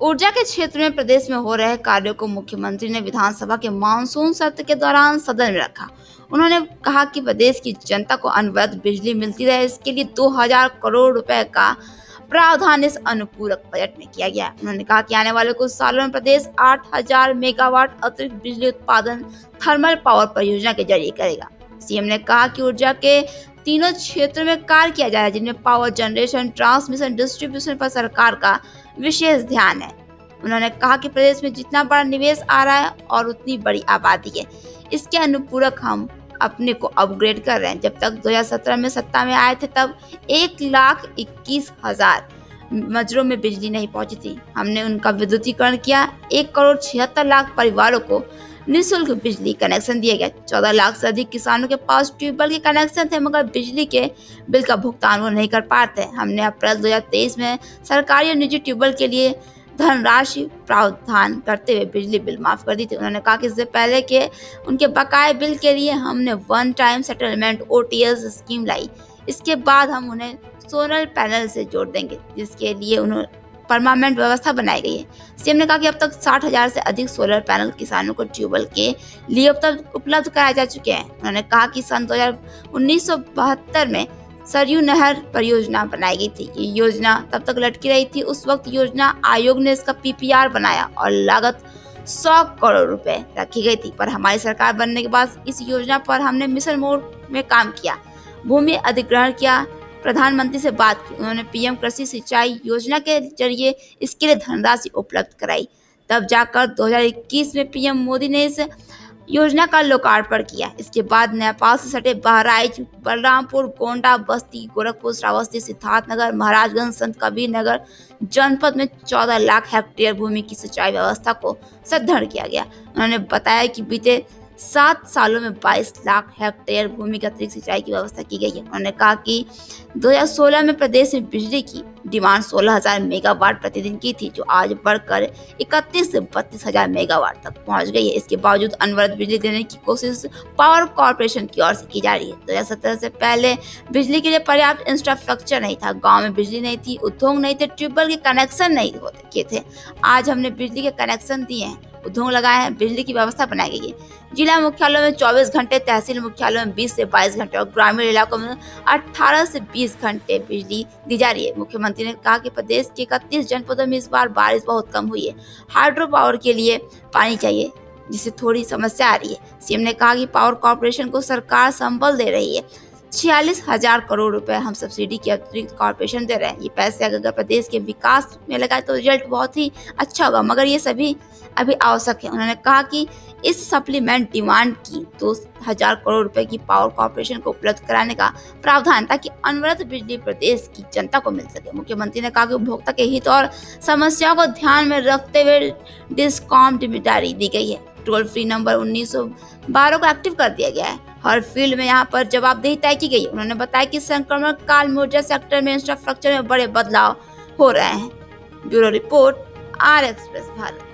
ऊर्जा के क्षेत्र में प्रदेश में हो रहे कार्यों को मुख्यमंत्री ने विधानसभा के मानसून सत्र के दौरान सदन में रखा। उन्होंने कहा कि प्रदेश की जनता को अनवरत बिजली मिलती रहे, इसके लिए 2000 करोड़ रुपए का प्रावधान इस अनुपूरक बजट में किया गया है। उन्होंने कहा कि आने वाले कुछ सालों में प्रदेश 8000 मेगावाट अतिरिक्त बिजली उत्पादन थर्मल पावर परियोजना के जरिए करेगा। सीएम ने कहा कि ऊर्जा के तीनों क्षेत्रों में कार्य किया जा रहा है, जिनमें पावर जनरेशन, ट्रांसमिशन, डिस्ट्रीब्यूशन पर सरकार का विशेष ध्यान है। उन्होंने कहा कि प्रदेश में जितना बड़ा निवेश आ रहा है और उतनी बड़ी आबादी है, इसके अनुपूरक हम अपने को अपग्रेड कर रहे हैं। जब तक 2017 में सत्ता में आए थे तब 1,21,000 मजरों में बिजली नहीं पहुंची थी। हमने उनका विद्युतीकरण किया। 1,76,00,000 परिवारों को निःशुल्क बिजली कनेक्शन दिए गए। 14 लाख से अधिक किसानों के पास ट्यूबवेल के कनेक्शन थे, मगर बिजली के बिल का भुगतान वो नहीं कर पाते। हमने अप्रैल 2023 में सरकारी और निजी ट्यूबवेल के लिए धनराशि प्रावधान करते हुए बिजली बिल माफ कर दी थी। उन्होंने कहा कि इससे पहले के उनके बकाये बिल के लिए हमने one time settlement OTS scheme लाई। इसके बाद हम उन्हें सोलर पैनल से जोड़ देंगे, जिसके लिए उन्होंने परमानेंट व्यवस्था बनाई गई है। सीएम ने कहा कि अब तक 60,000 से अधिक सोलर पैनल किसानों को ट्यूबवेल के लिए उपलब्ध कराए जा चुके हैं। उन्होंने कहा कि सन 1972 में सरयू नहर परियोजना बनाई गई थी। ये योजना तब तक लटकी रही थी। उस वक्त योजना आयोग ने इसका PPR बनाया और लागत 100 करोड़ रुपए रखी गई थी, पर हमारी सरकार बनने के बाद इस योजना पर हमने मिशन मोड में काम किया, भूमि अधिग्रहण किया, प्रधानमंत्री से बात की। उन्होंने PM कृषि सिंचाई योजना के जरिए इसके लिए धनराशि उपलब्ध कराई। तब जाकर 2021 में PM मोदी ने इस योजना का लोकार्पण किया। इसके बाद नेपाल से सटे बहराइच, बलरामपुर, गोंडा, बस्ती, गोरखपुर, श्रावस्ती, सिद्धार्थनगर, महाराजगंज, संत कबीर नगर जनपद में 14 लाख हेक्टेयर भूमि की सिंचाई व्यवस्था को सुदृढ़ किया गया। उन्होंने बताया कि बीते 7 सालों में 22 लाख हेक्टेयर भूमि की अतिरिक्त सिंचाई की व्यवस्था की गई है। उन्होंने कहा कि 2016 में प्रदेश में बिजली की डिमांड 16,000 मेगावाट प्रतिदिन की थी, जो आज बढ़कर 31 से 32,000 मेगावाट तक पहुंच गई है। इसके बावजूद अनवरत बिजली देने की कोशिश पावर कॉर्पोरेशन की ओर से की जा रही है। 2017 से पहले बिजली के लिए पर्याप्त इंफ्रास्ट्रक्चर नहीं था, गाँव में बिजली नहीं थी, उद्योग नहीं थे, ट्यूबवेल के कनेक्शन नहीं होते थे। आज हमने बिजली के कनेक्शन दिए हैं, उद्योग लगाए हैं, बिजली की व्यवस्था बनाई गई है। जिला मुख्यालयों में 24 घंटे, तहसील मुख्यालयों में 20 से 22 घंटे और ग्रामीण इलाकों में 18 से 20 घंटे बिजली दी जा रही है। मुख्यमंत्री ने कहा कि प्रदेश के 31 जनपदों में इस बार बारिश बहुत कम हुई है। हाइड्रो पावर के लिए पानी चाहिए, जिससे थोड़ी समस्या आ रही है। सीएम ने कहा कि पावर कॉर्पोरेशन को सरकार संबल दे रही है। 46,000 करोड़ रुपए हम सब्सिडी के अतिरिक्त कॉर्पोरेशन दे रहे हैं। ये पैसे अगर प्रदेश के विकास में लगाए तो रिजल्ट बहुत ही अच्छा होगा, मगर ये सभी अभी आवश्यक है। उन्होंने कहा कि इस सप्लीमेंट डिमांड की 2,000 करोड़ रुपए की पावर कॉर्पोरेशन को उपलब्ध कराने का प्रावधान, ताकि अनवरत बिजली प्रदेश की जनता को मिल सके। मुख्यमंत्री ने कहा कि उपभोक्ता के हित और समस्याओं को ध्यान में रखते हुए डिस्कॉम जिम्मेदारी दी गई है। टोल फ्री नंबर 1912 को एक्टिव कर दिया गया है। हर फील्ड में यहाँ पर जवाबदेही तय की गई। उन्होंने बताया कि संक्रमण काल में ऊर्जा सेक्टर में इंफ्रास्ट्रक्चर में बड़े बदलाव हो रहे हैं। Bureau report, R express Bharat.